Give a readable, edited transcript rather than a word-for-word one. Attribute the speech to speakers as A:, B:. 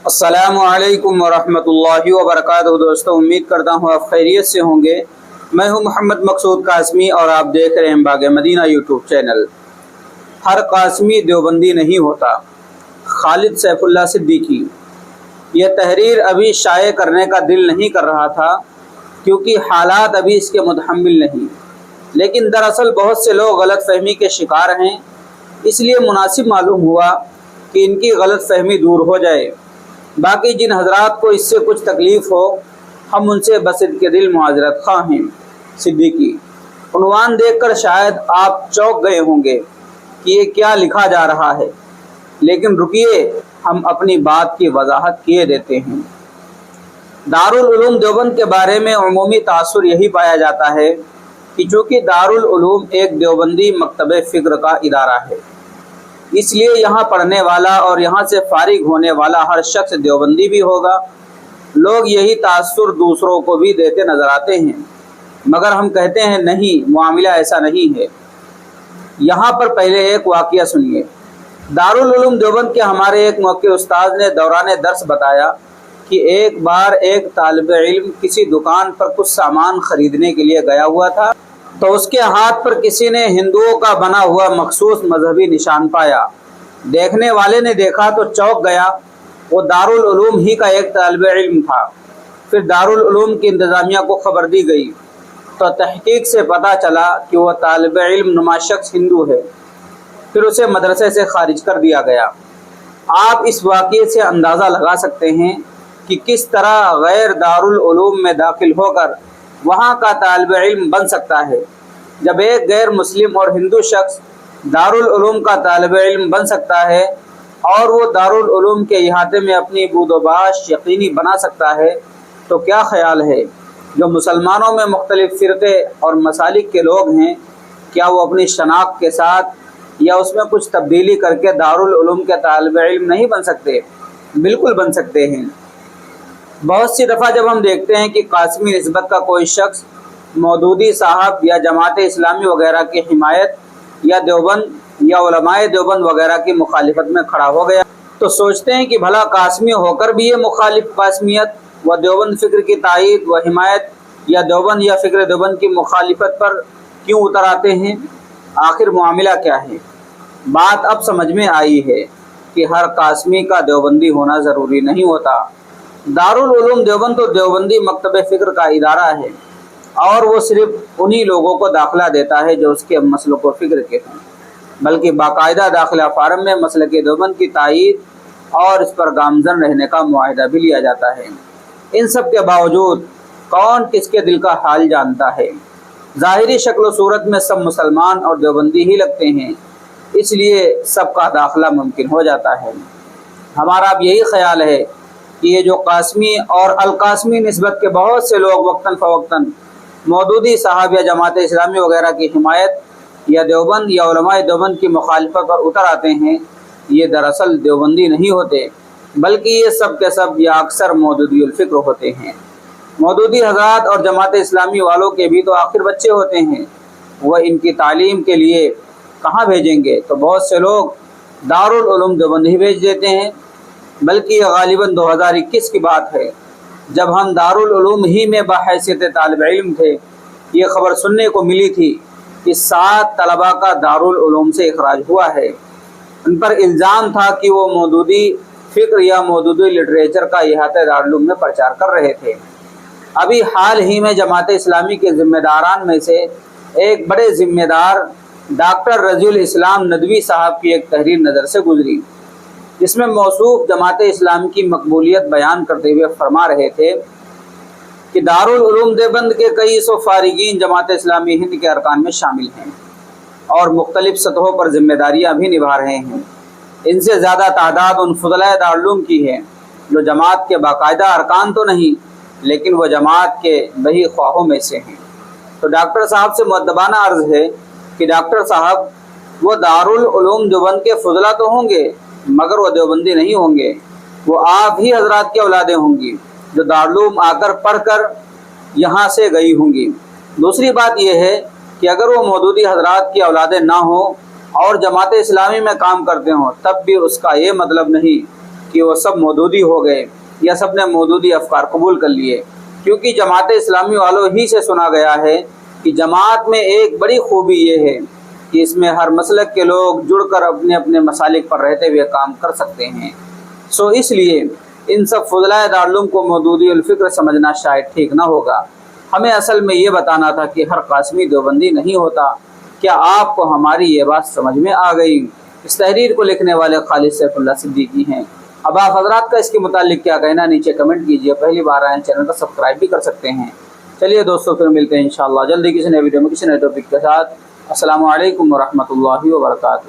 A: अस्सलामु अलैकुम वरहमतुल्लाहि वबरकातुहू। दोस्तों, उम्मीद करता हूँ आप खैरियत से होंगे। मैं हूँ मोहम्मद मकसूद कासमी और आप देख रहे हैं बाग मदीना यूट्यूब चैनल। हर कासमी देवबंदी नहीं होता। खालिद सैफुल्लाह सिद्दीकी। यह तहरीर अभी शाये करने का दिल नहीं कर रहा था क्योंकि हालात अभी इसके मुतहम्मिल नहीं, लेकिन दरअसल बहुत से लोग गलत फहमी के शिकार हैं, इसलिए मुनासिब मालूम हुआ कि इनकी गलत फहमी दूर हो जाए। बाकी जिन हजरात को इससे कुछ तकलीफ़ हो, हम उनसे बसिद के दिल मुआज़रत ख़्वाह हैं। सिद्दीकी। उन्वान देखकर शायद आप चौंक गए होंगे कि ये क्या लिखा जा रहा है, लेकिन रुकिए, हम अपनी बात की वजाहत किए देते हैं। दारुल उलूम देवबंद के बारे में उमूमी तासुर यही पाया जाता है कि चूँकि दारुल उलूम एक देवबंदी मकतब फ़िक्र का इदारा है, इसलिए यहाँ पढ़ने वाला और यहाँ से फारिग होने वाला हर शख्स देवबंदी भी होगा। लोग यही तासुर दूसरों को भी देते नज़र आते हैं, मगर हम कहते हैं नहीं, मामला ऐसा नहीं है। यहाँ पर पहले एक वाक़या सुनिए। दारुल उलूम देवबंद के हमारे एक मौके उस्ताद ने दौरान दर्स बताया कि एक बार एक तालिब इल्म किसी दुकान पर कुछ सामान ख़रीदने के लिए गया हुआ था, तो उसके हाथ पर किसी ने हिंदुओं का बना हुआ मखसूस मजहबी निशान पाया। देखने वाले ने देखा तो चौंक गया। वो दारुल उलूम ही का एक तालिब इल्म था। फिर दारुल उलूम की इंतज़ामिया को खबर दी गई तो तहकीक से पता चला कि वह तालिब इल्म नुमा शख्स हिंदू है। फिर उसे मदरसे से खारिज कर दिया गया। आप इस वाक़ये से अंदाज़ा लगा सकते हैं कि किस तरह गैर दारुल उलूम में दाखिल होकर वहाँ का तालिब इल्म बन सकता है। जब एक गैर मुस्लिम और हिंदू शख्स दारुल उलूम का तालिब इल्म बन सकता है और वो दारुल उलूम के इहाते में अपनी बूदोबाश यकीनी बना सकता है, तो क्या ख्याल है जो मुसलमानों में मुख्तलिफ फ़िरक़े और मसालिक के लोग हैं, क्या वो अपनी शनाख्त के साथ या उसमें कुछ तब्दीली करके दारुल उलूम के तालिब इल्म नहीं बन सकते? बिल्कुल बन सकते हैं। बहुत सी दफ़ा जब हम देखते हैं कि कासमी निस्बत का कोई शख्स मौदूदी साहब या जमात इस्लामी वगैरह की हिमायत या देवबंद या उलमाए देवबंद वगैरह की मुखालिफत में खड़ा हो गया, तो सोचते हैं कि भला कासमी होकर भी ये मुखालिफ कासमियत व देवबंद फ़िक्र की तायीद व हिमायत या देवबंद या फ़िक्र देवबंद की मुखालिफत पर क्यों उतर आते हैं? आखिर मामला क्या है? बात अब समझ में आई है कि हर कासमी का देवबंदी होना ज़रूरी नहीं होता। दारुल उलूम देवबंद तो देवबंदी मकतब फ़िक्र का इदारा है और वो सिर्फ उन्हीं लोगों को दाखिला देता है जो उसके मसलक व फ़िक्र के हैं, बल्कि बाकायदा दाखिला फार्म में मसलक देवबंद की तायीद और इस पर गामजन रहने का मुआहदा भी लिया जाता है। इन सब के बावजूद कौन किसके दिल का हाल जानता है? ज़ाहिरी शक्ल सूरत में सब मुसलमान और देवबंदी ही लगते हैं, इसलिए सबका दाखिला मुमकिन हो जाता है। हमारा अब यही ख्याल है कि ये जो कासमी और अलकासमी निस्बत के बहुत से लोग वक्तन फ़वक्तन मौदूदी साहब या जमात इस्लामी वगैरह की हिमायत या देवबंद या उलमाए देवबंद की मुखालिफत पर उतर आते हैं, ये दरअसल देवबंदी नहीं होते, बल्कि ये सब के सब या अक्सर मौदूदी फ़िक्र होते हैं। मौदूदी हज़रात और जमात इस्लामी वालों के भी तो आखिर बच्चे होते हैं, वह इनकी तालीम के लिए कहाँ भेजेंगे? तो बहुत से लोग दारुल उलूम देवबंद ही भेज देते हैं। बल्कि ये गालिबन 2021 की बात है, जब हम दारुल उलूम ही में बहैसियत तालिब इल्म थे, ये ख़बर सुनने को मिली थी कि 7 तलबा का दारुल उलूम से इखराज हुआ है। उन पर इल्ज़ाम था कि वो मौदूदी फ़िक्र या मौदूदी लिटरेचर का इहाते दारुल उलूम में प्रचार कर रहे थे। अभी हाल ही में जमात इस्लामी के ज़िम्मेदारान में से एक बड़े ज़िम्मेदार डॉक्टर रज़ीउल इस्लाम नदवी साहब की एक तहरीर नज़र से गुजरी, जिसमें मौसूफ जमात इस्लाम की मकबूलियत बयान करते हुए फरमा रहे थे कि दारुल उलूम देवबंद के कई सौ फारिगीन जमात इस्लामी हिंद के अरकान में शामिल हैं और मुख्तलिफ सतहों पर जिम्मेदारियां भी निभा रहे हैं। इनसे ज़्यादा तादाद उन फुज़लाए दारुल उलूम की है जो जमात के बाकायदा अरकान तो नहीं, लेकिन वह जमात के बही ख्वाहों में से हैं। तो डॉक्टर साहब से मुअद्दबाना अर्ज़ है कि डॉक्टर साहब, वो दारुल उलूम देवबंद के फुज़ला तो होंगे, मगर वो देवबंदी नहीं होंगे। वो आप ही हजरात की औलादें होंगी जो दारुल उलूम आकर पढ़कर यहाँ से गई होंगी। दूसरी बात यह है कि अगर वो मौदूदी हजरात की औलादें ना हों और जमात इस्लामी में काम करते हों, तब भी उसका ये मतलब नहीं کہ وہ سب مودودی ہو گئے یا سب نے مودودی افکار قبول کر لیے، کیونکہ جماعت اسلامی والوں ہی سے سنا گیا ہے کہ جماعت میں ایک بڑی خوبی یہ ہے کہ اس میں ہر مسلک کے لوگ جڑ کر اپنے اپنے مسالک پر رہتے ہوئے کام کر سکتے ہیں۔ اس لیے ان سب فضلائے دارالعلوم کو مودودی الفکر سمجھنا شاید ٹھیک نہ ہوگا۔ ہمیں اصل میں یہ بتانا تھا کہ ہر قاسمی دیوبندی نہیں ہوتا۔ کیا آپ کو ہماری یہ بات سمجھ میں آ گئی؟ اس تحریر کو لکھنے والے خالد سیف اللہ صدیقی ہیں۔ اب آپ حضرات کا اس کے متعلق کیا کہنا، نیچے کمنٹ کیجیے۔ پہلی بار آئے چینل کو سبسکرائب بھی کر سکتے ہیں۔ چلیے دوستوں، پھر ملتے ہیں انشاءاللہ جلدی کسی نئے ویڈیو میں کسی نئے ٹاپک کے ساتھ۔ السلام علیکم ورحمۃ اللہ وبرکاتہ۔